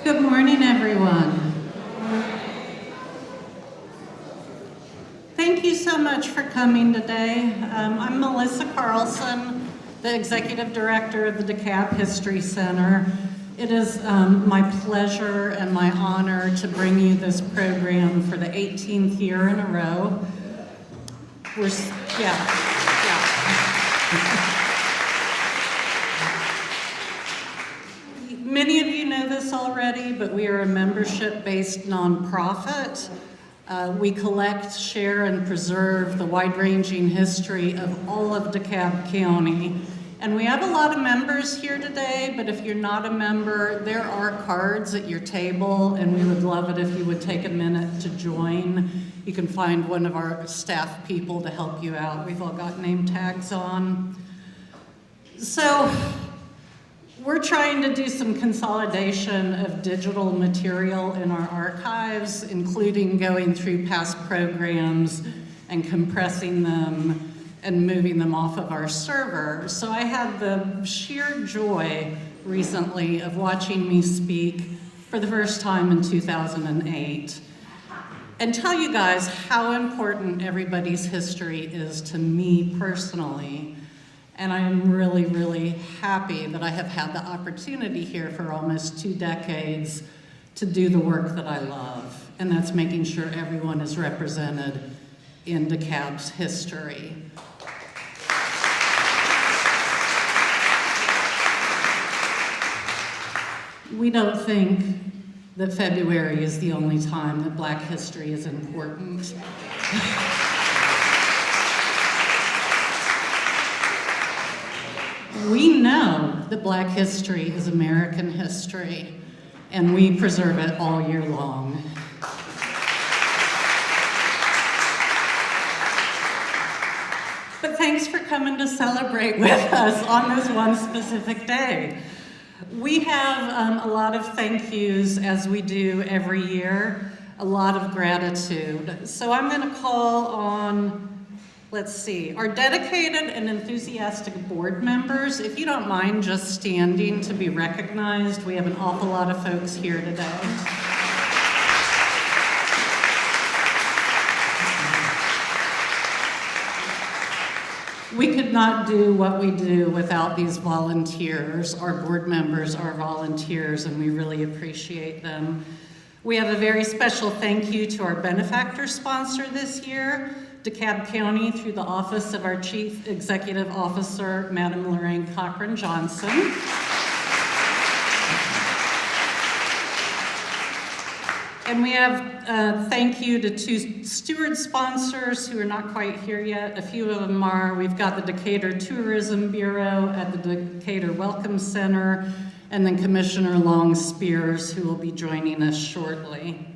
Good morning, everyone. Thank you so much for coming today. I'm Melissa Carlson, the Executive Director of the DeKalb History Center. It is my pleasure and my honor to bring you this program for the 18th year in a row. Many of you know this already, but we are a membership-based nonprofit. We collect, share, and preserve the wide-ranging history of all of DeKalb County. And we have a lot of members here today, but if you're not a member, there are cards at your table, and we would love it if you would take a minute to join. You can find one of our staff people to help you out. We've all got name tags on. So, we're trying to do some consolidation of digital material in our archives, including going through past programs and compressing them and moving them off of our server. So I had the sheer joy recently of watching me speak for the first time in 2008 and tell you guys how important everybody's history is to me personally. And I am really, really happy that I have had the opportunity here for almost 2 decades to do the work that I love, and that's making sure everyone is represented in DeKalb's history. We don't think that February is the only time that Black history is important. We know that Black history is American history, and we preserve it all year long. But thanks for coming to celebrate with us on this one specific day. We have a lot of thank yous, as we do every year, a lot of gratitude. So I'm going to call on, our dedicated and enthusiastic board members. If you don't mind just standing to be recognized, we have an awful lot of folks here today. We could not do what we do without these volunteers. Our board members are volunteers, and we really appreciate them. We have a very special thank you to our benefactor sponsor this year, DeKalb County, through the office of our Chief Executive Officer, Madam Lorraine Cochran-Johnson. And we have thank you to 2 steward sponsors who are not quite here yet. A few of them are, we've got the Decatur Tourism Bureau at the Decatur Welcome Center, and then Commissioner Long Spears, who will be joining us shortly.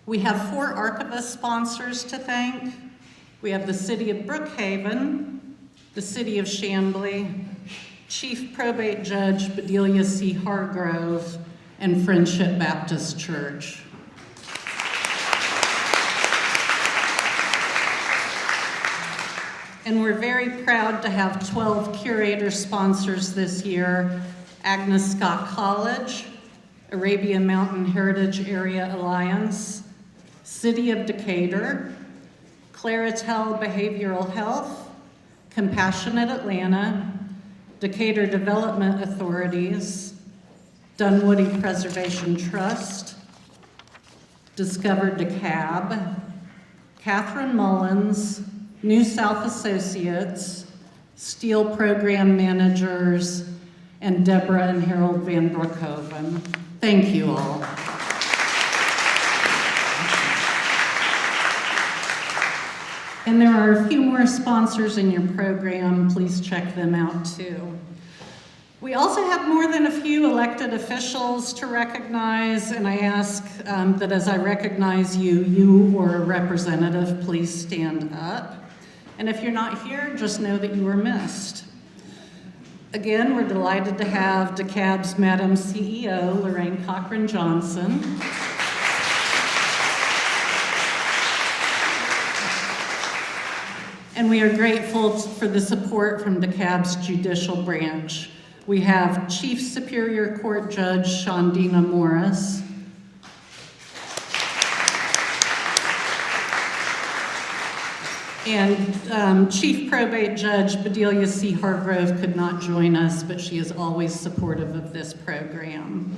We have 4 archivist sponsors to thank. We have the City of Brookhaven, the City of Chamblee, Chief Probate Judge Bedelia C. Hargrove, and Friendship Baptist Church. And we're very proud to have 12 curator sponsors this year: Agnes Scott College, Arabian Mountain Heritage Area Alliance, City of Decatur, Claritel Behavioral Health, Compassionate Atlanta, Decatur Development Authorities, Dunwoody Preservation Trust, Discover DeKalb, Catherine Mullins, New South Associates, Steel Program Managers, and Deborah and Harold Van Broekhoven. Thank you all. And there are a few more sponsors in your program. Please check them out too. We also have more than a few elected officials to recognize, and I ask that as I recognize you or a representative, please stand up. And if you're not here, just know that you were missed. Again, we're delighted to have DeKalb's Madam CEO, Lorraine Cochran-Johnson. And we are grateful for the support from DeKalb's judicial branch. We have Chief Superior Court Judge Shondina Morris. And Chief Probate Judge Bedelia C. Hargrove could not join us, but she is always supportive of this program.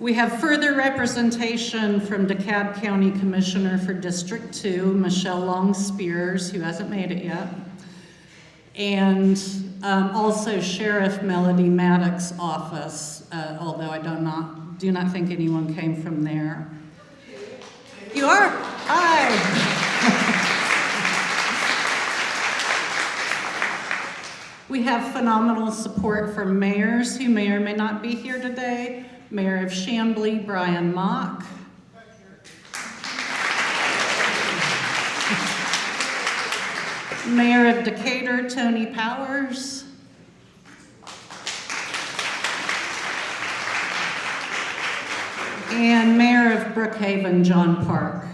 We have further representation from DeKalb County Commissioner for District 2, Michelle Long-Spears, who hasn't made it yet, and also Sheriff Melody Maddox's office, although I do not think anyone came from there. You are? Hi. We have phenomenal support from mayors who may or may not be here today. Mayor of Chamblee, Brian Mock. Mayor of Decatur, Tony Powers. And Mayor of Brookhaven, John Park.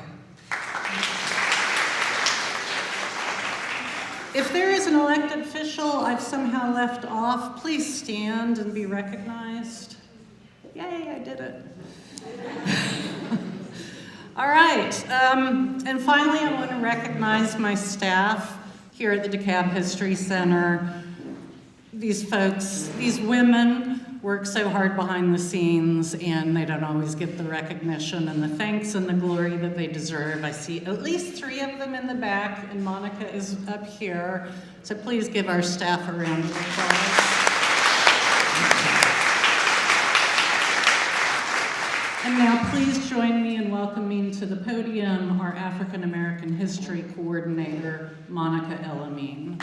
If there is an elected official I've somehow left off, please stand and be recognized. Yay, I did it. All right, and finally I want to recognize my staff here at the DeKalb History Center. These folks, these women work so hard behind the scenes and they don't always get the recognition and the thanks and the glory that they deserve. I see at least 3 of them in the back and Monica is up here. So please give our staff a round of applause. And now please join me in welcoming to the podium our African American History Coordinator, Monica Elamine.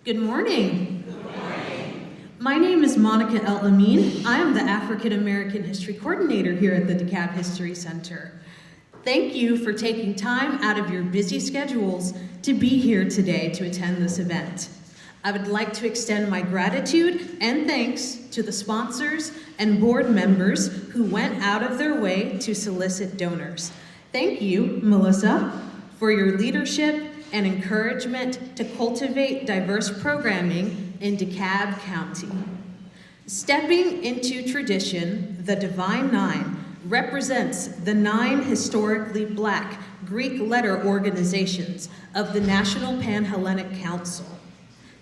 Good morning. Good morning. My name is Monica Elamine. I am the African American History Coordinator here at the DeKalb History Center. Thank you for taking time out of your busy schedules to be here today to attend this event. I would like to extend my gratitude and thanks to the sponsors and board members who went out of their way to solicit donors. Thank you, Melissa, for your leadership and encouragement to cultivate diverse programming in DeKalb County. Stepping into tradition, the Divine Nine represents the 9 historically Black Greek letter organizations of the National Pan-Hellenic Council.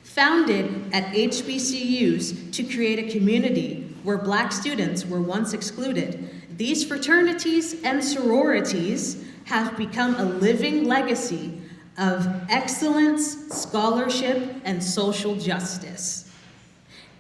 Founded at HBCUs to create a community where Black students were once excluded, these fraternities and sororities have become a living legacy of excellence, scholarship, and social justice.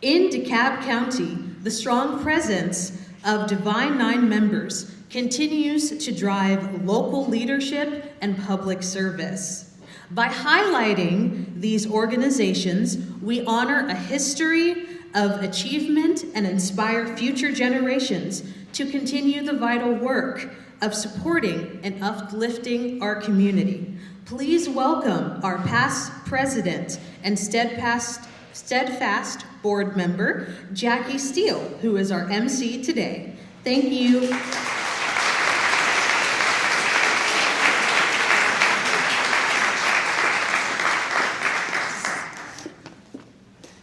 In DeKalb County, the strong presence of Divine Nine members continues to drive local leadership and public service. By highlighting these organizations, we honor a history of achievement and inspire future generations to continue the vital work of supporting and uplifting our community. Please welcome our past president and steadfast board member, Jackie Steele, who is our MC today. Thank you.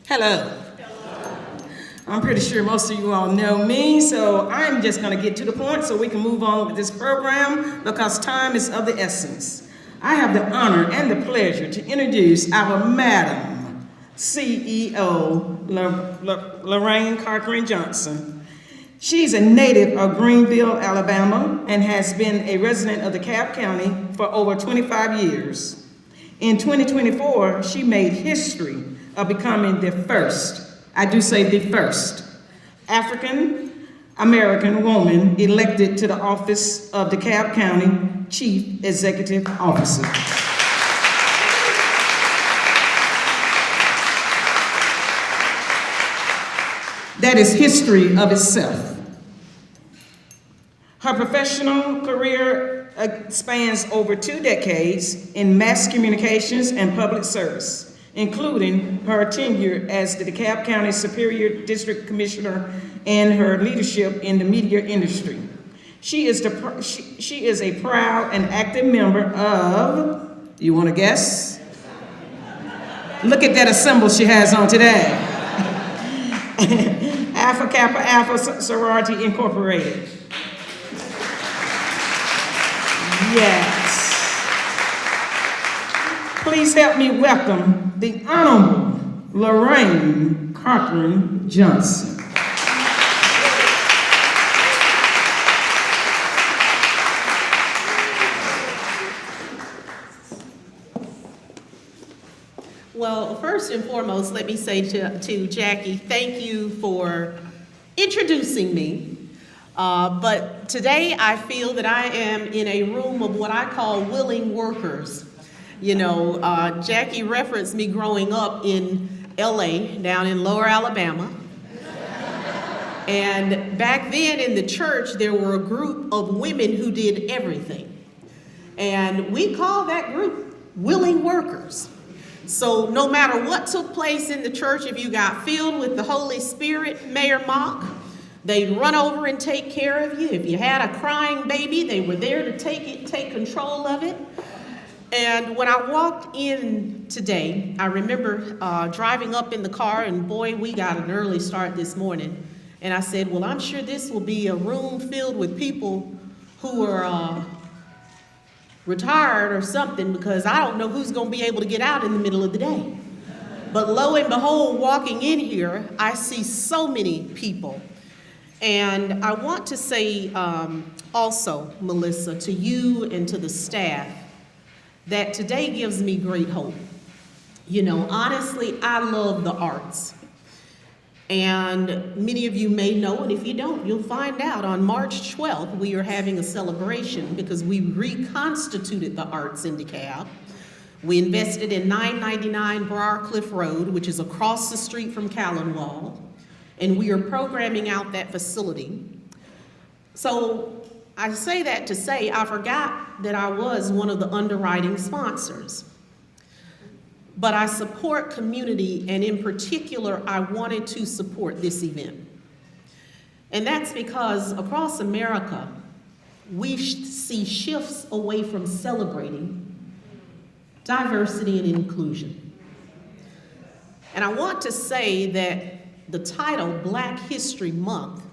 Hello. I'm pretty sure most of you all know me, so I'm just going to get to the point so we can move on with this program because time is of the essence. I have the honor and the pleasure to introduce our Madam CEO, Lorraine Cartwright Johnson. She's a native of Greenville, Alabama, and has been a resident of DeKalb County for over 25 years. In 2024, she made history of becoming the first, I do say the first, African American woman elected to the office of DeKalb County Chief Executive Officer. That is history of itself. Her professional career spans over 2 decades in mass communications and public service, including her tenure as the DeKalb County Superior District Commissioner and her leadership in the media industry. She is a proud and active member of, you want to guess? Look at that symbol she has on today. Alpha Kappa Alpha Sorority Incorporated. Yes. Please help me welcome the Honorable Lorraine Cochran Johnson. Well, first and foremost, let me say to Jackie, thank you for introducing me. But today I feel that I am in a room of what I call willing workers. You know, Jackie referenced me growing up in LA, down in Lower Alabama. And back then in the church, there were a group of women who did everything. And we call that group willing workers. So no matter what took place in the church, if you got filled with the Holy Spirit, Mayor Mock, they'd run over and take care of you. If you had a crying baby, they were there to take control of it. And when I walked in today, I remember driving up in the car, and boy, we got an early start this morning. And I said, well, I'm sure this will be a room filled with people who are retired or something, because I don't know who's going to be able to get out in the middle of the day. But lo and behold, walking in here, I see so many people. And I want to say also, Melissa, to you and to the staff, that today gives me great hope. You know, honestly, I love the arts. And many of you may know, and if you don't, you'll find out. On March 12th, we are having a celebration because we reconstituted the arts in DeKalb. We invested in 999 Briar Cliff Road, which is across the street from Callanwall, and we are programming out that facility. So I say that to say I forgot that I was one of the underwriting sponsors. But I support community, and in particular, I wanted to support this event. And that's because across America, we see shifts away from celebrating diversity and inclusion. And I want to say that the title Black History Month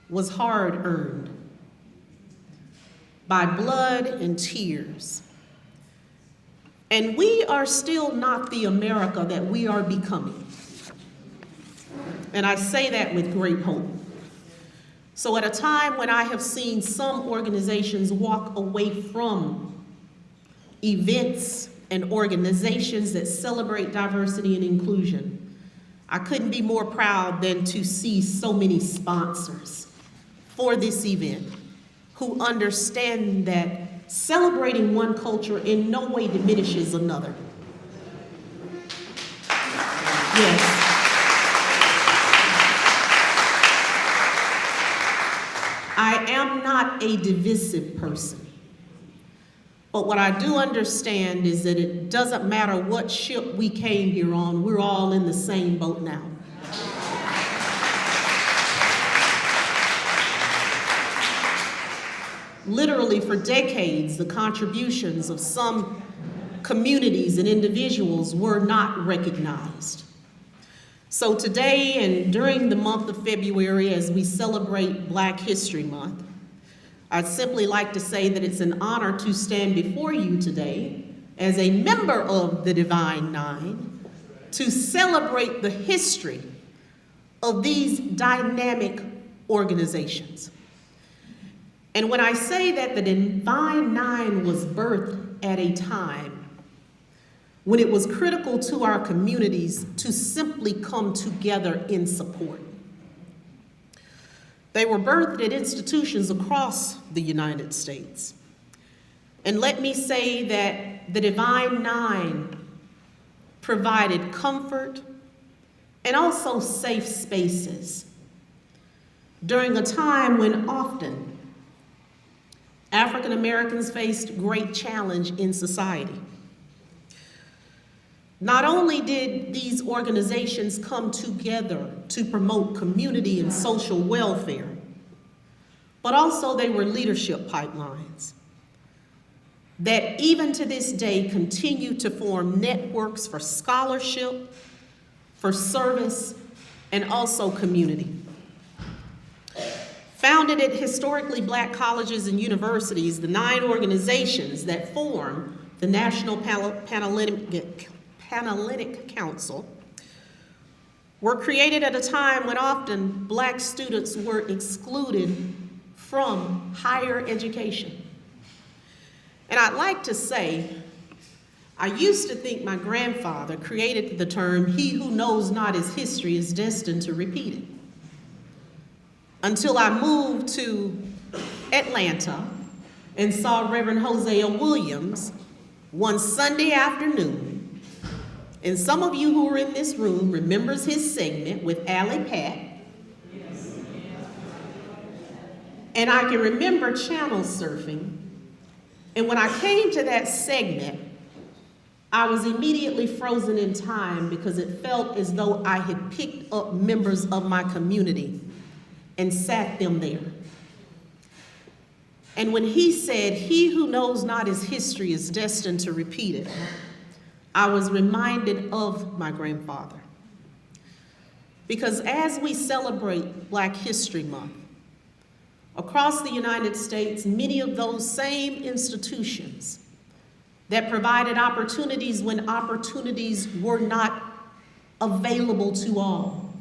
was hard-earned by blood and tears. And we are still not the America that we are becoming. And I say that with great hope. So at a time when I have seen some organizations walk away from events and organizations that celebrate diversity and inclusion, I couldn't be more proud than to see so many sponsors for this event who understand that celebrating one culture in no way diminishes another. Yes. I am not a divisive person. But what I do understand is that it doesn't matter what ship we came here on, we're all in the same boat now. Literally for decades, the contributions of some communities and individuals were not recognized. So today and during the month of February, as we celebrate Black History Month, I'd simply like to say that it's an honor to stand before you today as a member of the Divine Nine to celebrate the history of these dynamic organizations. And when I say that the Divine Nine was birthed at a time when it was critical to our communities to simply come together in support. They were birthed at institutions across the United States. And let me say that the Divine Nine provided comfort and also safe spaces during a time when often African Americans faced great challenge in society. Not only did these organizations come together to promote community and social welfare, but also they were leadership pipelines that even to this day continue to form networks for scholarship, for service, and also community. Founded at historically black colleges and universities, the 9 organizations that form the National Pan-Hellenic Council were created at a time when often black students were excluded from higher education. And I'd like to say, I used to think my grandfather created the term, "He who knows not his history is destined to repeat it." Until I moved to Atlanta and saw Reverend Hosea Williams one Sunday afternoon. And some of you who are in this room remembers his segment with Allie Pat. And I can remember channel surfing. And when I came to that segment, I was immediately frozen in time because it felt as though I had picked up members of my community and sat them there. And when he said, "He who knows not his history is destined to repeat it," I was reminded of my grandfather. Because as we celebrate Black History Month, across the United States, many of those same institutions that provided opportunities when opportunities were not available to all.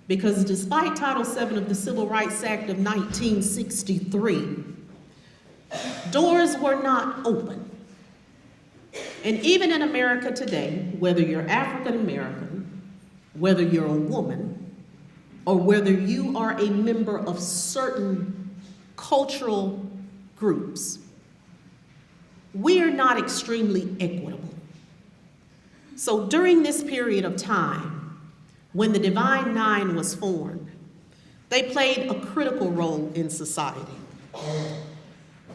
Because despite Title VII of the Civil Rights Act of 1963, doors were not open. And even in America today, whether you're African American, whether you're a woman, or whether you are a member of certain cultural groups, we are not extremely equitable. So during this period of time, when the Divine Nine was formed, they played a critical role in society.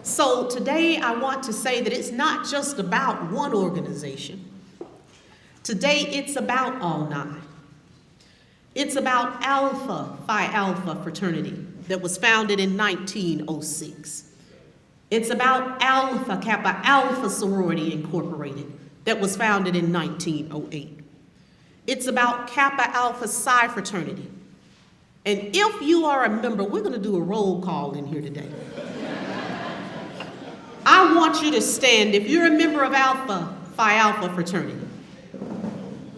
So today I want to say that it's not just about one organization. Today it's about all 9. It's about Alpha Phi Alpha fraternity that was founded in 1906. It's about Alpha Kappa Alpha Sorority Incorporated that was founded in 1908. It's about Kappa Alpha Psi fraternity. And if you are a member, we're going to do a roll call in here today. I want you to stand if you're a member of Alpha Phi Alpha fraternity.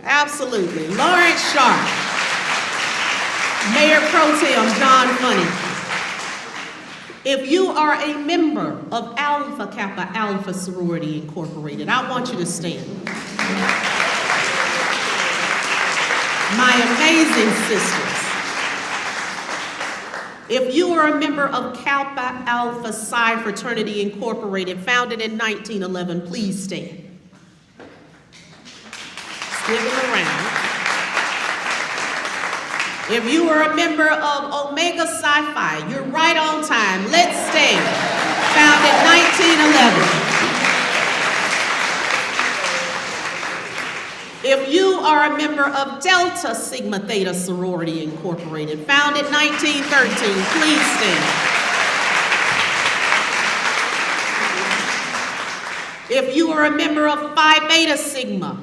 Absolutely. Lawrence Sharp. Mayor Pro Tem John Funny. If you are a member of Alpha Kappa Alpha Sorority Incorporated, I want you to stand. My amazing sisters. If you are a member of Kappa Alpha Psi Fraternity Incorporated, founded in 1911, please stand. Give them around. If you are a member of Omega Psi Phi, you're right on time. Let's stand. Founded 1911. If you are a member of Delta Sigma Theta Sorority Incorporated, founded 1913, please stand. If you are a member of Phi Beta Sigma,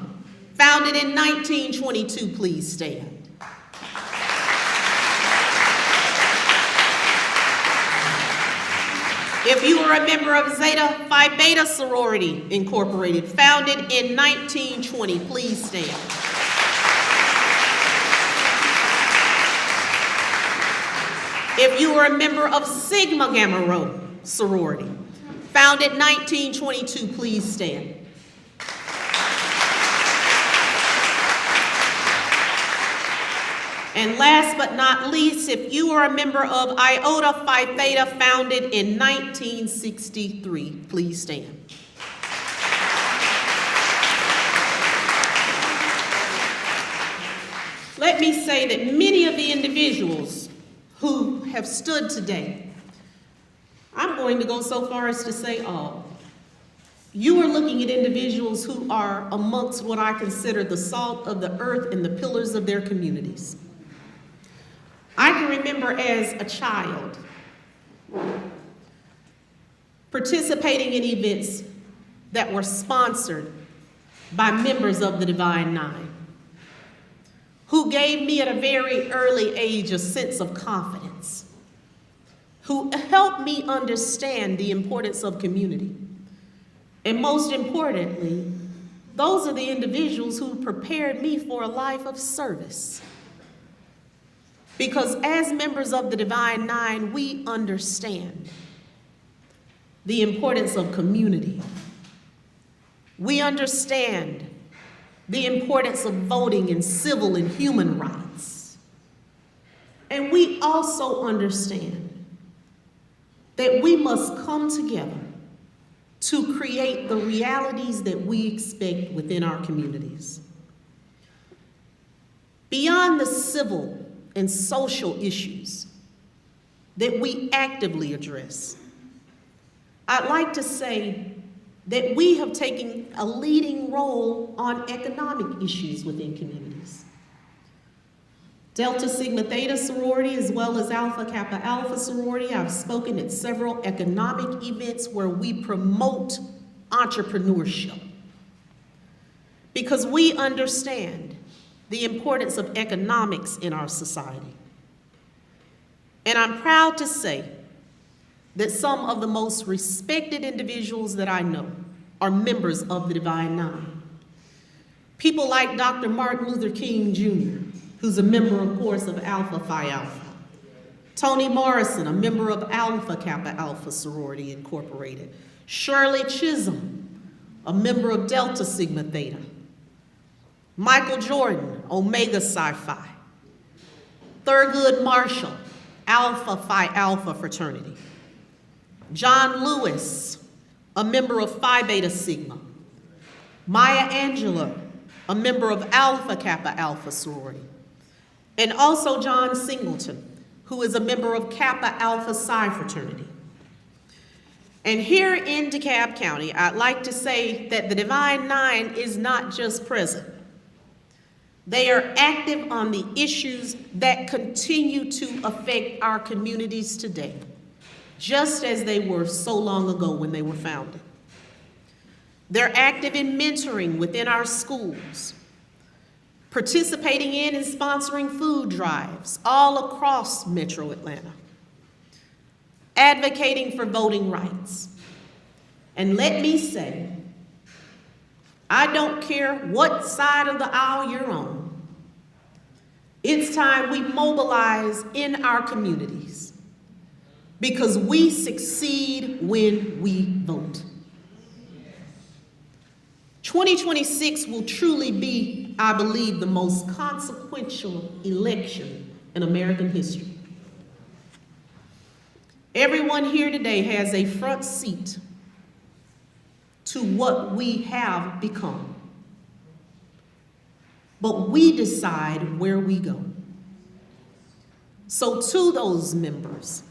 founded in 1922, please stand. If you are a member of Zeta Phi Beta Sorority Incorporated, founded in 1920, please stand. If you are a member of Sigma Gamma Rho Sorority, founded 1922, please stand. And last but not least, if you are a member of Iota Phi Theta, founded in 1963, please stand. Let me say that many of the individuals who have stood today, I'm going to go so far as to say all. You are looking at individuals who are amongst what I consider the salt of the earth and the pillars of their communities. I can remember as a child participating in events that were sponsored by members of the Divine Nine, who gave me at a very early age a sense of confidence, who helped me understand the importance of community. And most importantly, those are the individuals who prepared me for a life of service. Because as members of the Divine Nine, we understand the importance of community. We understand the importance of voting in civil and human rights. And we also understand that we must come together to create the realities that we expect within our communities. Beyond the civil and social issues that we actively address, I'd like to say that we have taken a leading role on economic issues within communities. Delta Sigma Theta sorority, as well as Alpha Kappa Alpha sorority, I've spoken at several economic events where we promote entrepreneurship, because we understand the importance of economics in our society. And I'm proud to say that some of the most respected individuals that I know are members of the Divine Nine. People like Dr. Martin Luther King Jr., who's a member, of course, of Alpha Phi Alpha. Toni Morrison, a member of Alpha Kappa Alpha Sorority Incorporated. Shirley Chisholm, a member of Delta Sigma Theta. Michael Jordan, Omega Psi Phi. Thurgood Marshall, Alpha Phi Alpha fraternity. John Lewis, a member of Phi Beta Sigma. Maya Angelou, a member of Alpha Kappa Alpha sorority. And also John Singleton, who is a member of Kappa Alpha Psi fraternity. And here in DeKalb County, I'd like to say that the Divine Nine is not just present. They are active on the issues that continue to affect our communities today, just as they were so long ago when they were founded. They're active in mentoring within our schools, participating in and sponsoring food drives all across Metro Atlanta, advocating for voting rights. And let me say, I don't care what side of the aisle you're on, it's time we mobilize in our communities, because we succeed when we vote. 2026 will truly be, I believe, the most consequential election in American history. Everyone here today has a front seat to what we have become. But we decide where we go. So to those members,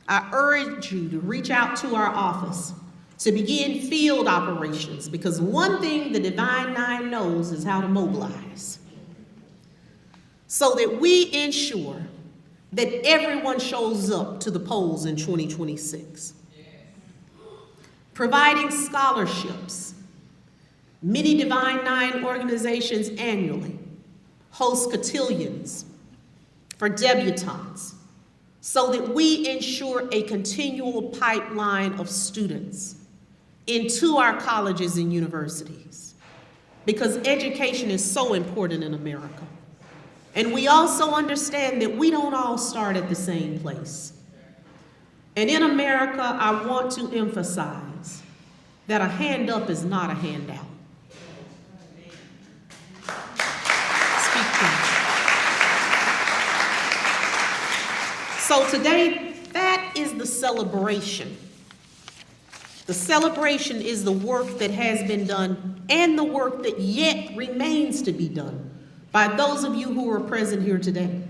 I urge you to reach out to our office to begin field operations, because one thing the Divine Nine knows is how to mobilize, so that we ensure that everyone shows up to the polls in 2026. Providing scholarships. Many Divine Nine organizations annually host cotillions for debutantes, so that we ensure a continual pipeline of students into our colleges and universities, because education is so important in America. And we also understand that we don't all start at the same place. And in America, I want to emphasize that a hand up is not a handout. So today, that is the celebration. The celebration is the work that has been done and the work that yet remains to be done by those of you who are present here today,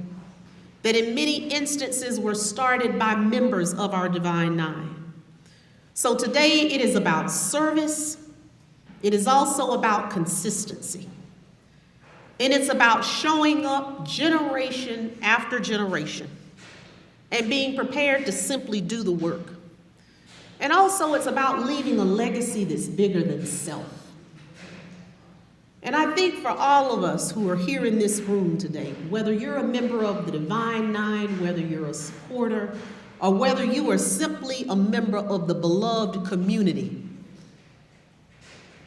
that in many instances were started by members of our Divine Nine. So today it is about service. It is also about consistency. And it's about showing up generation after generation and being prepared to simply do the work. And also it's about leaving a legacy that's bigger than self. And I think for all of us who are here in this room today, whether you're a member of the Divine Nine, whether you're a supporter, or whether you are simply a member of the beloved community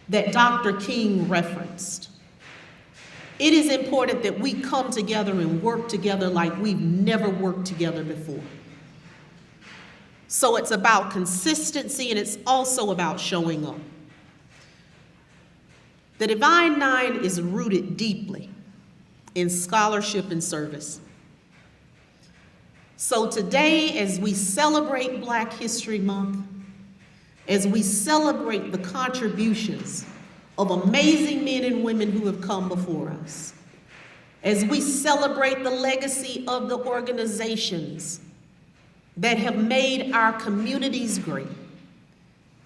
that Dr. King referenced, it is important that we come together and work together like we've never worked together before. So it's about consistency, and it's also about showing up. The Divine Nine is rooted deeply in scholarship and service. So today, as we celebrate Black History Month, as we celebrate the contributions of amazing men and women who have come before us, as we celebrate the legacy of the organizations that have made our communities great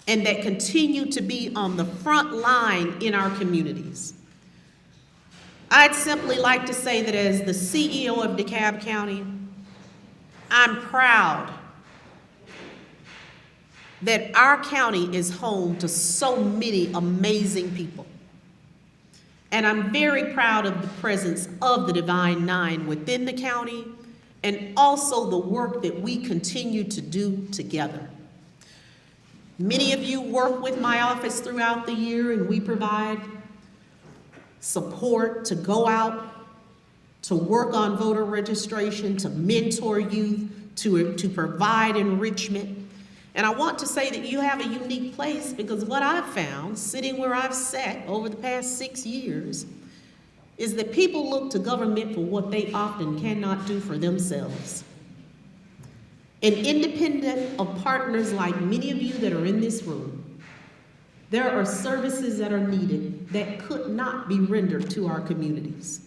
and that continue to be on the front line in our communities, I'd simply like to say that as the CEO of DeKalb County, I'm proud that our county is home to so many amazing people. And I'm very proud of the presence of the Divine Nine within the county, and also the work that we continue to do together. Many of you work with my office throughout the year, and we provide support to go out, to work on voter registration, to mentor youth, to provide enrichment. And I want to say that you have a unique place, because what I've found, sitting where I've sat over the past 6 years, is that people look to government for what they often cannot do for themselves. And independent of partners like many of you that are in this room, there are services that are needed that could not be rendered to our communities.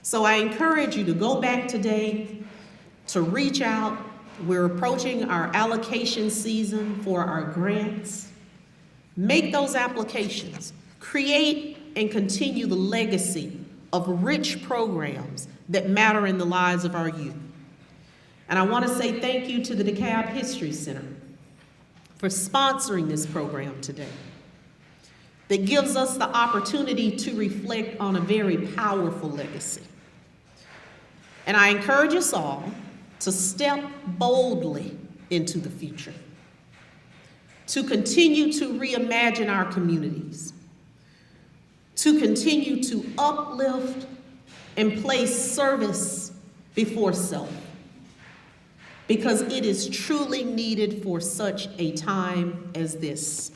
So I encourage you to go back today, to reach out. We're approaching our allocation season for our grants. Make those applications. Create and continue the legacy of rich programs that matter in the lives of our youth. And I want to say thank you to the DeKalb History Center for sponsoring this program today that gives us the opportunity to reflect on a very powerful legacy. And I encourage us all to step boldly into the future, to continue to reimagine our communities, to continue to uplift and place service before self, because it is truly needed for such a time as this.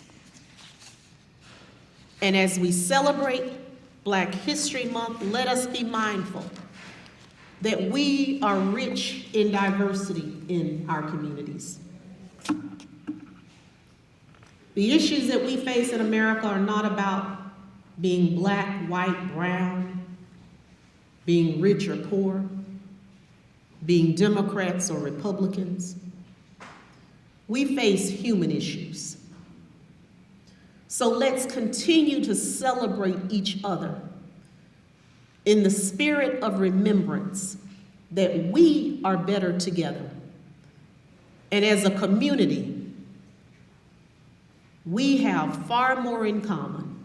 And as we celebrate Black History Month, let us be mindful that we are rich in diversity in our communities. The issues that we face in America are not about being black, white, brown, being rich or poor, being Democrats or Republicans. We face human issues. So let's continue to celebrate each other in the spirit of remembrance that we are better together. And as a community, we have far more in common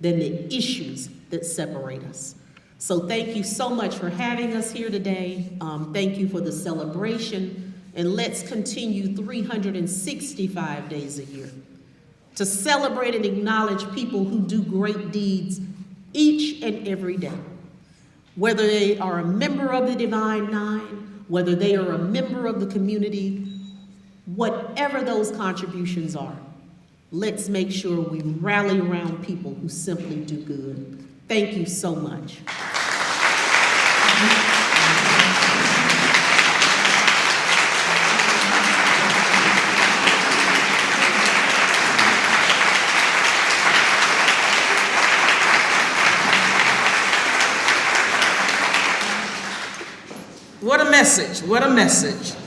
than the issues that separate us. So thank you so much for having us here today. Thank you for the celebration, and let's continue 365 days a year to celebrate and acknowledge people who do great deeds each and every day. Whether they are a member of the Divine Nine, whether they are a member of the community, whatever those contributions are, let's make sure we rally around people who simply do good. Thank you so much. What a message, what a message.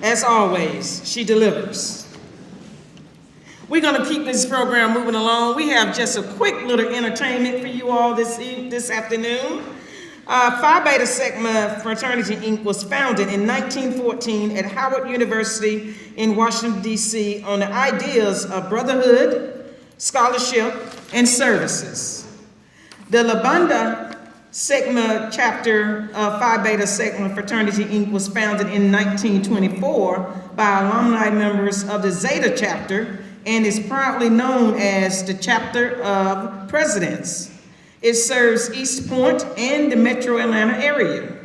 As always, she delivers. We're gonna keep this program moving along. We have just a quick little entertainment for you all this afternoon. Phi Beta Sigma Fraternity, Inc. was founded in 1914 at Howard University in Washington, D.C. on the ideas of brotherhood, scholarship, and services. The Lambda Sigma chapter of Phi Beta Sigma Fraternity, Inc. was founded in 1924 by alumni members of the Zeta chapter and is proudly known as the Chapter of Presidents. It serves East Point and the metro Atlanta area.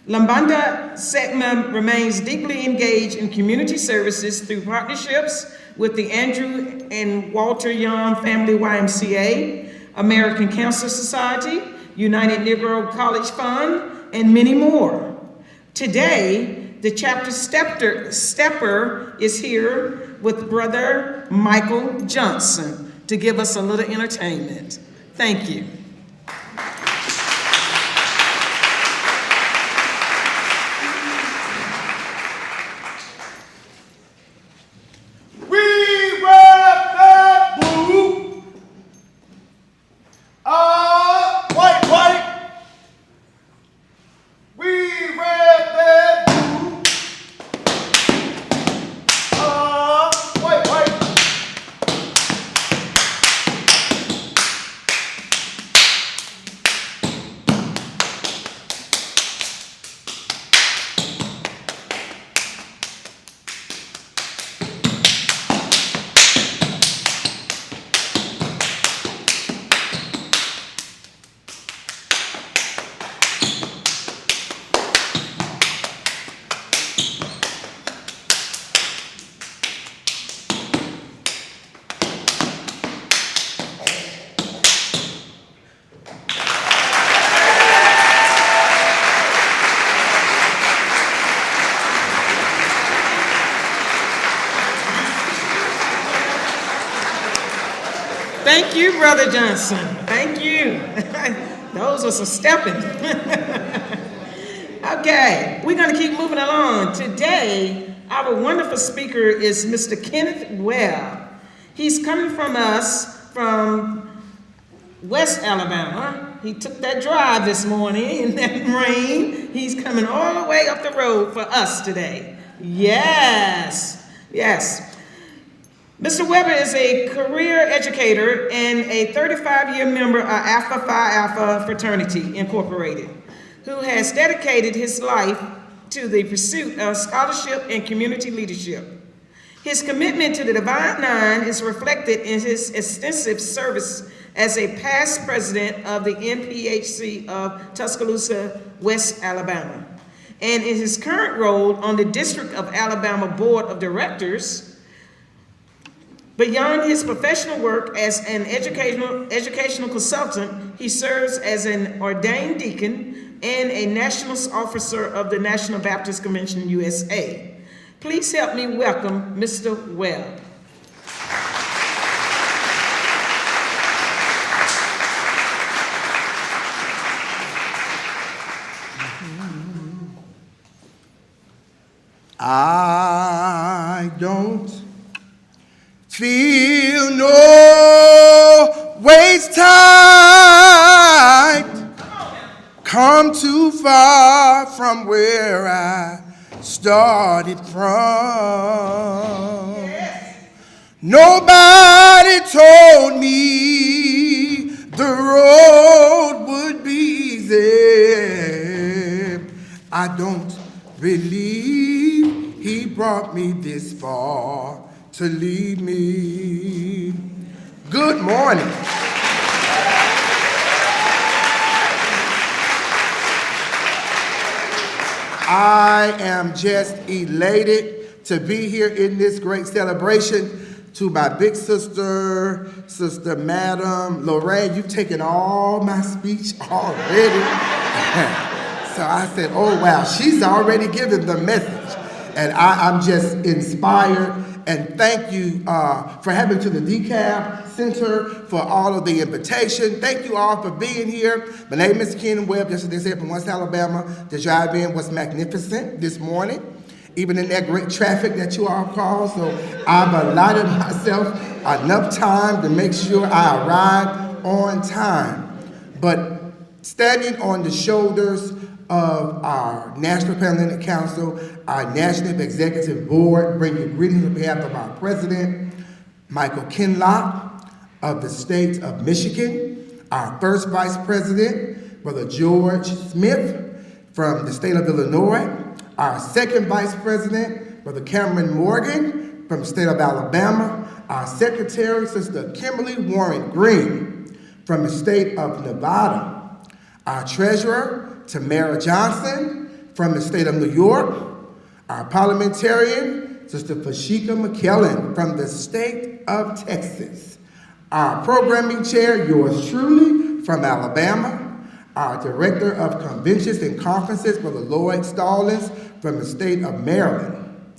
Lambda Sigma remains deeply engaged in community services through partnerships with the Andrew and Walter Young Family YMCA, American Cancer Society, United Negro College Fund, and many more. Today, the chapter stepper is here with Brother Michael Johnson to give us a little entertainment. Thank you. Thank you, Brother Johnson. Thank you. Those are some stepping. Okay, we're going to keep moving along. Today, our wonderful speaker is Mr. Kenneth Webb. He's coming from us from West Alabama. He took that drive this morning in that rain. He's coming all the way up the road for us today. Yes, yes. Mr. Weber is a career educator and a 35-year member of Alpha Phi Alpha Fraternity, Incorporated, who has dedicated his life to the pursuit of scholarship and community leadership. His commitment to the Divine Nine is reflected in his extensive service as a past president of the NPHC of Tuscaloosa, West Alabama, and in his current role on the District of Alabama Board of Directors. Beyond his professional work as an educational consultant, he serves as an ordained deacon and a national officer of the National Baptist Convention USA. Please help me welcome Mr. Webb. I don't feel no waste tight, come too far from where I started from. Nobody told me the road would be easy. I don't believe he brought me this far to leave me. Good morning. I am just elated to be here in this great celebration. To my big sister, Sister Madam Lorraine, you've taken all my speech already. So I said, oh wow, she's already given the message. And I'm just inspired. And thank you for having to the DeKalb Center for all of the invitation. Thank you all for being here. My name is Ken Webb, just as they said, from West Alabama. The drive-in was magnificent this morning, even in that great traffic that you all caused. So I've allotted myself enough time to make sure I arrive on time. But standing on the shoulders of our National Pan-Hellenic Council, our National Executive Board, bring you greetings on behalf of our President, Michael Kinlock of the state of Michigan, our first Vice President, Brother George Smith from the state of Illinois, our second Vice President, Brother Cameron Morgan from the state of Alabama, our Secretary, Sister Kimberly Warren Green from the state of Nevada, our Treasurer, Tamara Johnson from the state of New York, our parliamentarian, Sister Fashika McKellen from the state of Texas, our programming chair, yours truly, from Alabama, our Director of Conventions and Conferences, Brother Lloyd Stallings from the state of Maryland,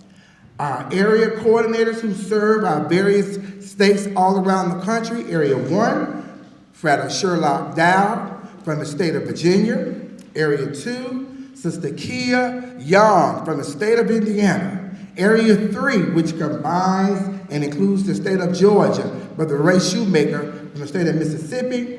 our area coordinators who serve our various states all around the country, Area 1, Frater Sherlock Dow from the state of Virginia, Area 2, Sister Kia Young from the state of Indiana, Area 3, which combines and includes the state of Georgia, Brother Ray Shoemaker from the state of Mississippi,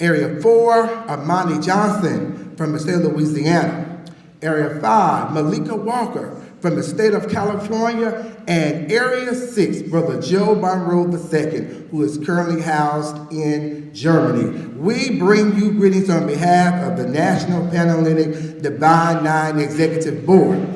Area 4, Amani Johnson from the state of Louisiana, Area 5, Malika Walker from the state of California, and Area 6, Brother Joe Monroe II, who is currently housed in Germany. We bring you greetings on behalf of the National Pan-Hellenic Divine Nine Executive Board.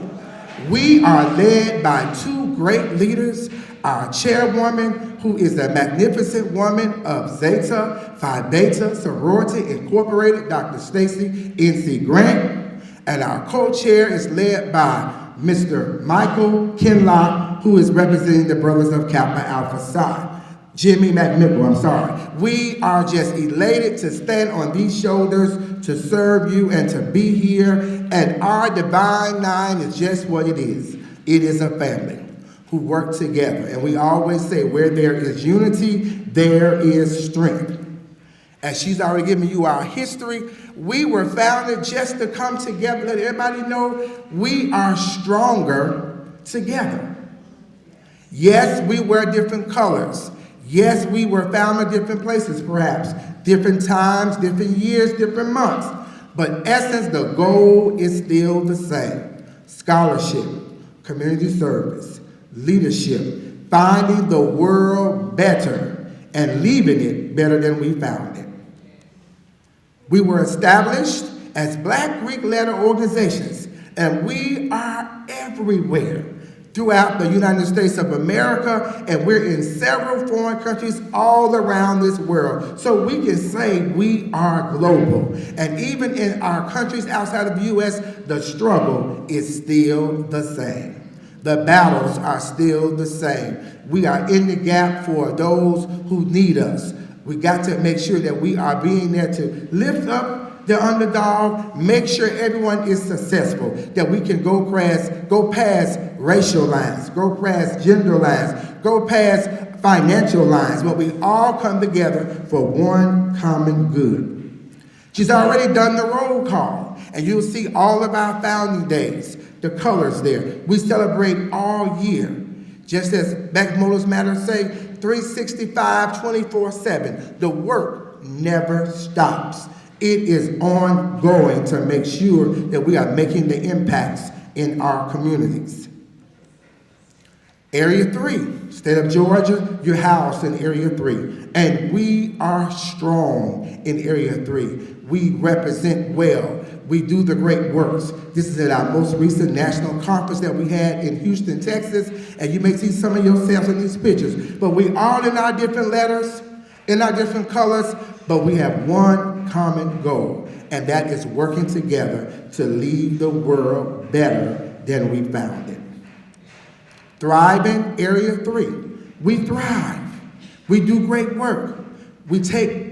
We are led by two great leaders, our chairwoman, who is a magnificent woman of Zeta Phi Beta Sorority Incorporated, Dr. Stacy N.C. Grant, and our co-chair is led by Mr. Michael Kinlock, who is representing the Brothers of Kappa Alpha Psi. Jimmy McMichael, I'm sorry. We are just elated to stand on these shoulders to serve you and to be here. And our Divine Nine is just what it is. It is a family who work together. And we always say where there is unity, there is strength. As she's already given you our history, we were founded just to come together, let everybody know we are stronger together. Yes, we wear different colors. Yes, we were found in different places, perhaps, different times, different years, different months. But in essence, the goal is still the same. Scholarship, community service, leadership, finding the world better and leaving it better than we found it. We were established as Black Greek letter organizations, and we are everywhere throughout the United States of America, and we're in several foreign countries all around this world. So we can say we are global. And even in our countries outside of the U.S., the struggle is still the same. The battles are still the same. We are in the gap for those who need us. We got to make sure that we are being there to lift up the underdog, make sure everyone is successful, that we can go past racial lines, go past gender lines, go past financial lines, but we all come together for one common good. She's already done the roll call, and you'll see all of our founding days, the colors there. We celebrate all year. Just as Black Mothers Matter say, 365, 24/7. The work never stops. It is ongoing to make sure that we are making the impacts in our communities. Area 3, state of Georgia, you're housed in Area 3. And we are strong in Area 3. We represent well. We do the great works. This is at our most recent national conference that we had in Houston, Texas. And you may see some of yourselves in these pictures. But we all in our different letters, in our different colors, but we have one common goal. And that is working together to leave the world better than we found it. Thriving Area 3. We thrive. We do great work. We take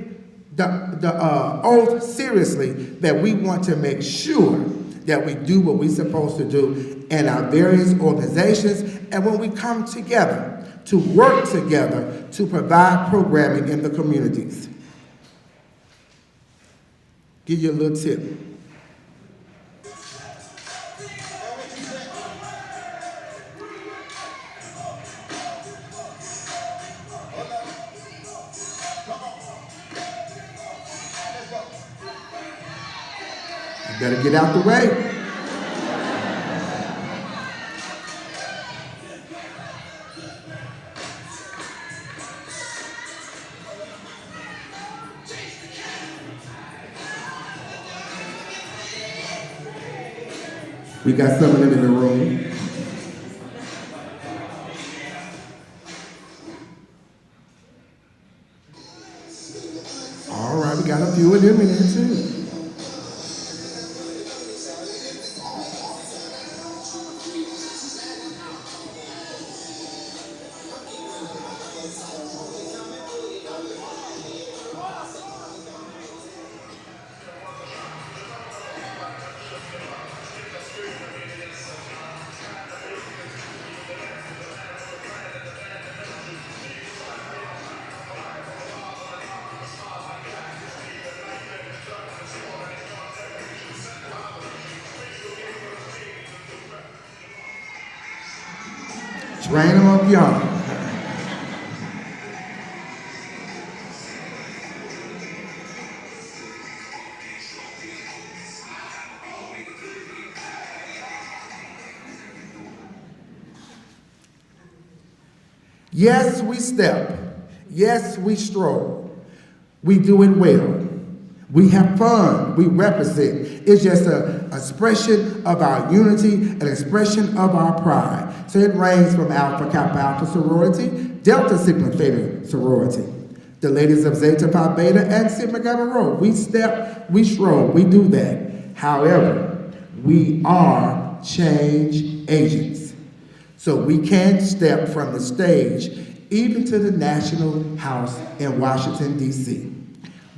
the oath seriously that we want to make sure that we do what we're supposed to do in our various organizations, and when we come together to work together to provide programming in the communities. Give you a little tip. Better get out the way. We got some of them in the room. All right, we got a few of them in there too. Train them up young. Yes, we step. Yes, we stroll. We do it well. We have fun. We represent. It's just an expression of our unity, an expression of our pride. So it ranges from Alpha Kappa Alpha sorority, Delta Sigma Theta sorority, the ladies of Zeta Pi Beta and Sigma Gamma Rho. We step, we stroll, we do that. However, we are change agents. So we can step from the stage even to the National House in Washington, D.C.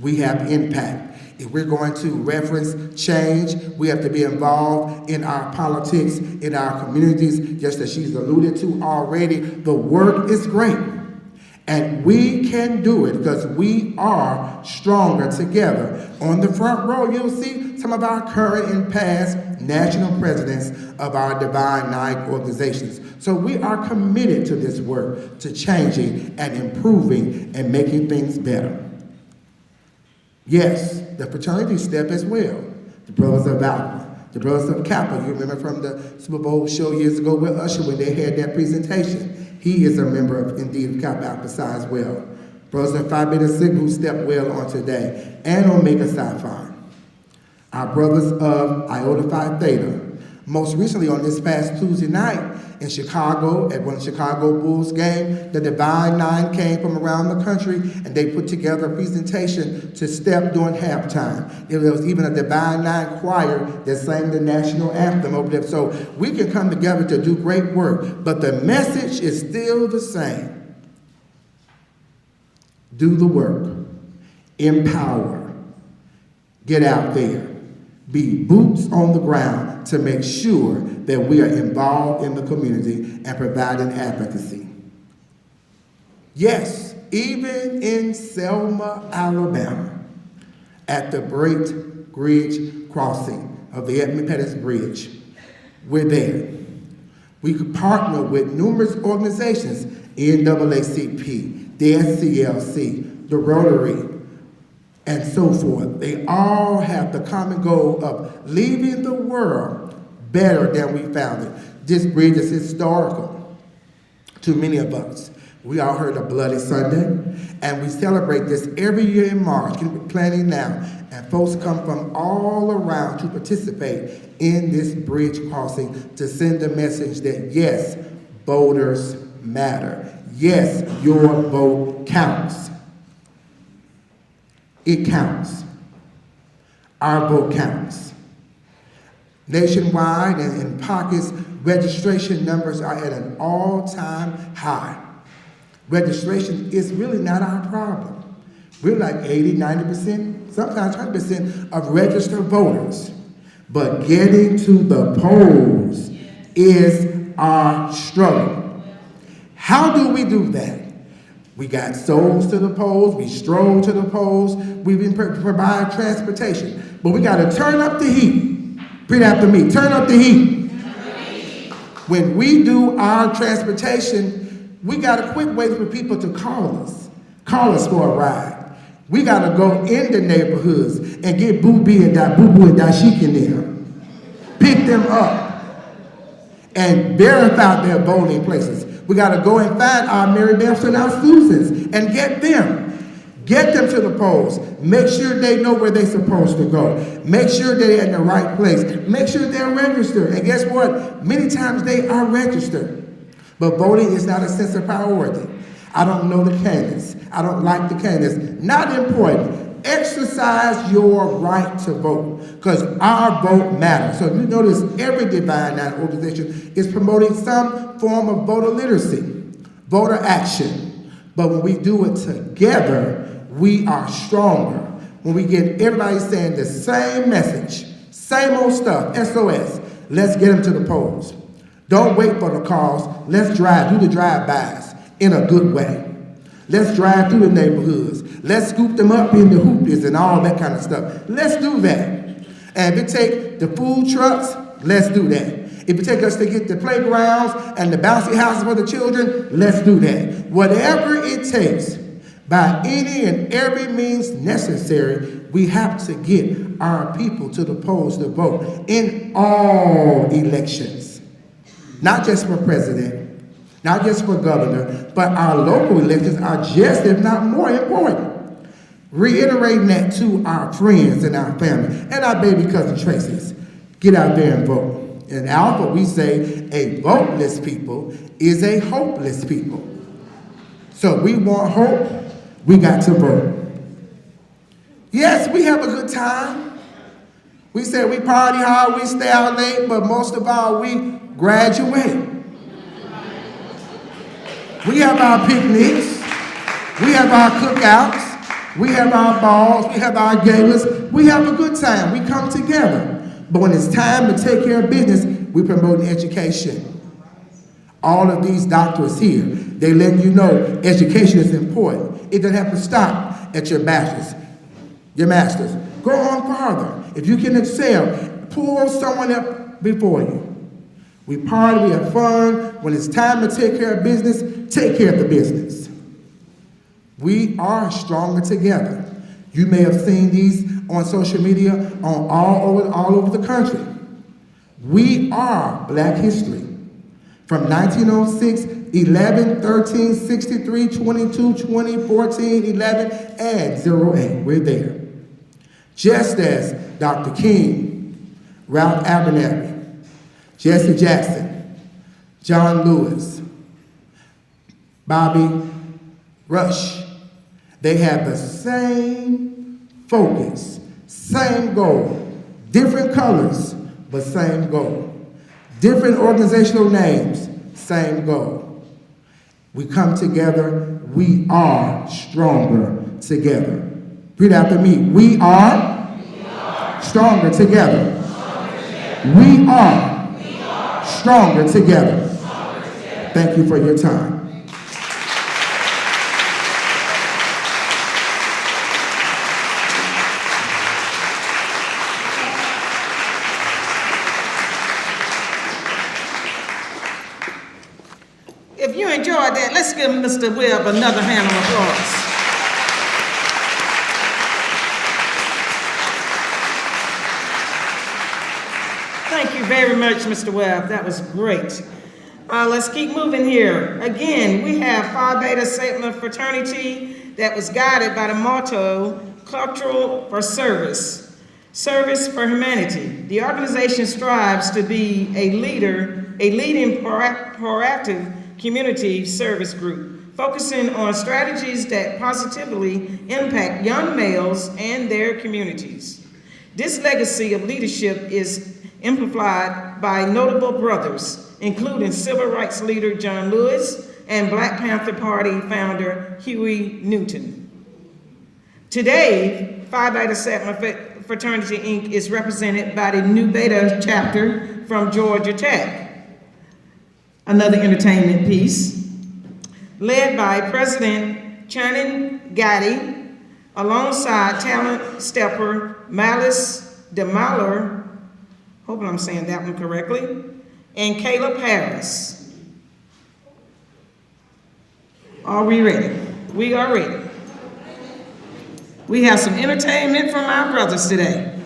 We have impact. If we're going to reference change, we have to be involved in our politics, in our communities, just as she's alluded to already. The work is great, and we can do it because we are stronger together. On the front row, you'll see some of our current and past national presidents of our Divine Nine organizations. So we are committed to this work, to changing and improving and making things better. Yes, the fraternities step as well. The Brothers of Alpha, the Brothers of Kappa. You remember from the Super Bowl show years ago with Usher when they had that presentation. He is a member of, indeed, of Kappa Alpha Psi as well. Brothers of Phi Beta Sigma who step well on today. And Omega Psi Phi. Our brothers of Iota Phi Theta. Most recently on this past Tuesday night in Chicago, at one of the Chicago Bulls game, the Divine Nine came from around the country and they put together a presentation to step during halftime. There was even a Divine Nine choir that sang the national anthem over there. So we can come together to do great work, but the message is still the same. Do the work, empower, get out there. Be boots on the ground to make sure that we are involved in the community and providing advocacy. Yes, even in Selma, Alabama, at the Great Bridge Crossing of the Edmund Pettus Bridge, we're there. We could partner with numerous organizations, NAACP, the SCLC, the Rotary, and so forth. They all have the common goal of leaving the world better than we found it. This bridge is historical to many of us. We all heard of Bloody Sunday, and we celebrate this every year in March. We're planning now, and folks come from all around to participate in this bridge crossing to send a message that yes, voters matter. Yes, your vote counts. It counts. Our vote counts. Nationwide and in pockets, registration numbers are at an all-time high. Registration is really not our problem. We're like 80, 90%, sometimes 100% of registered voters. But getting to the polls is our struggle. How do we do that? We got souls to the polls, we stroll to the polls, we provide transportation. But we got to turn up the heat. Repeat after me, turn up the heat. When we do our transportation, we got to quit waiting for people to call us for a ride. We got to go in the neighborhoods and get Boo-Boo and Dashik in there. Pick them up and verify their voting places. We got to go and find our Mary Beths and our Susans and get them. Get them to the polls. Make sure they know where they're supposed to go. Make sure they're in the right place. Make sure they're registered. And guess what? Many times they are registered. But voting is not a sense of priority. I don't know the candidates. I don't like the candidates. Not important. Exercise your right to vote, because our vote matters. So you notice every Divine Nine organization is promoting some form of voter literacy, voter action. But when we do it together, we are stronger. When we get everybody saying the same message, same old stuff, SOS, let's get them to the polls. Don't wait for the calls. Let's do the drive-bys in a good way. Let's drive through the neighborhoods. Let's scoop them up in the hoopies and all that kind of stuff. Let's do that. And if it take the food trucks, let's do that. If it take us to get the playgrounds and the bouncy houses for the children, let's do that. Whatever it takes, by any and every means necessary, we have to get our people to the polls to vote in all elections. Not just for president, not just for governor, but our local elections are just, if not more important. Reiterating that to our friends and our family and our baby cousin Tracy's. Get out there and vote. In Alpha, we say a voteless people is a hopeless people. So we want hope, we got to vote. Yes, we have a good time. We say we party hard, we stay out late, but most of all, we graduate. We have our picnics, we have our cookouts, we have our balls, we have our galas, we have a good time, we come together. But when it's time to take care of business, we promote education. All of these doctors here, they let you know education is important. It doesn't have to stop at your bachelor's, your master's. Go on farther. If you can excel, pull someone up before you. We party, we have fun. When it's time to take care of business, take care of the business. We are stronger together. You may have seen these on social media on all over the country. We are Black history. From 1906, 11, 13, 63, 22, 20, 14, 11, and 08. We're there. Just as Dr. King, Ralph Abernathy, Jesse Jackson, John Lewis, Bobby Rush, they have the same focus, same goal, different colors, but same goal. Different organizational names, same goal. We come together, we are stronger together. Repeat after me. We are stronger together. We are stronger together. Thank you for your time. If you enjoyed that, let's give Mr. Webb another hand of applause. Thank you very much, Mr. Webb. That was great. Let's keep moving here. Again, we have Phi Beta Sigma fraternity that was guided by the motto, Cultural for Service, Service for Humanity. The organization strives to be a leading proactive community service group, focusing on strategies that positively impact young males and their communities. This legacy of leadership is exemplified by notable brothers, including civil rights leader John Lewis and Black Panther Party founder Huey Newton. Today, Phi Beta Sigma Fraternity, Inc. is represented by the Nu Beta chapter from Georgia Tech. Another entertainment piece, led by President Channing Gatti, alongside talent stepper Malice DeMaller, hope I'm saying that one correctly, and Caleb Harris. Are we ready? We are ready. We have some entertainment from our brothers today.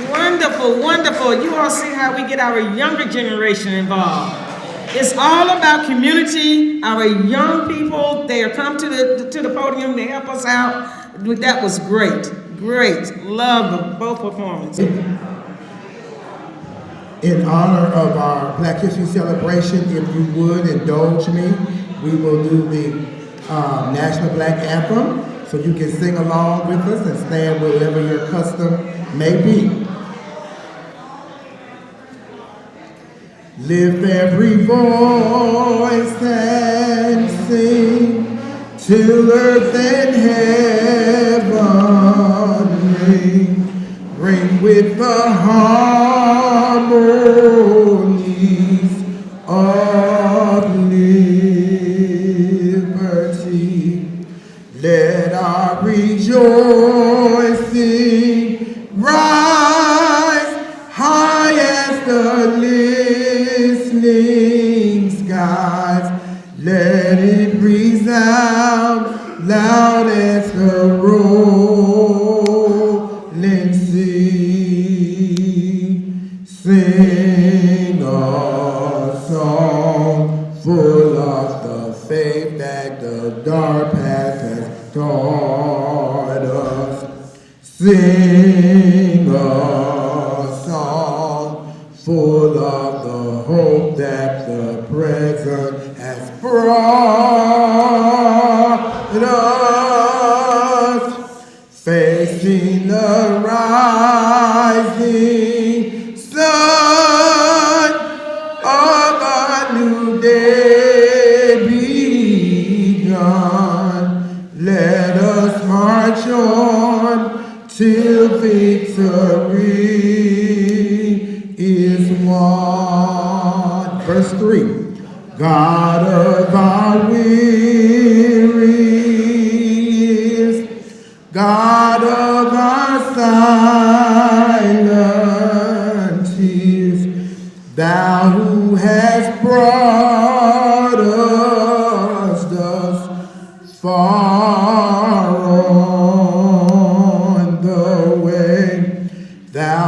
Wonderful, wonderful. You all see how we get our younger generation involved. It's all about community. Our young people, they are come to the podium, they help us out. That was great, great. Love both performances. In honor of our Black History celebration, if you would indulge me, we will do the National Black Anthem, so you can sing along with us and stand wherever your custom may be. Lift every voice and sing till earth and heaven ring. Ring with the harmonies of liberty. Let our rejoicing rise high as the listening skies. Let it resound loud as the rolling sea. Sing a song full of the faith that the dark past has taught us. Sing a song full of the hope that the present has brought us. Facing the rising sun of a new day begun. Let us march on till victory is won. Verse 3. God of our wearies, God of our silence,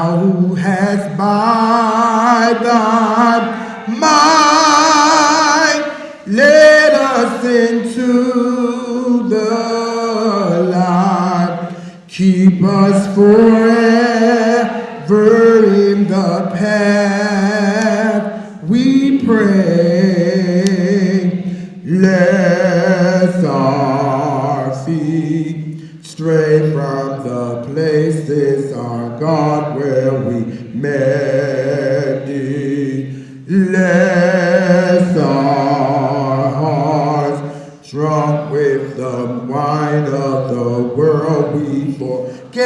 thou who hast by thy might led us into the light, keep us forever in the path we pray, lest our feet stray from the places, our God, where we met thee, lest our hearts drunk with the wine of the world we forget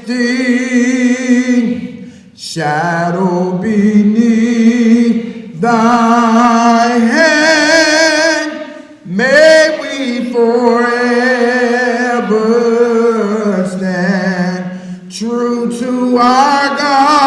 thee, shadow beneath thy hand, may we forever stand true to our God.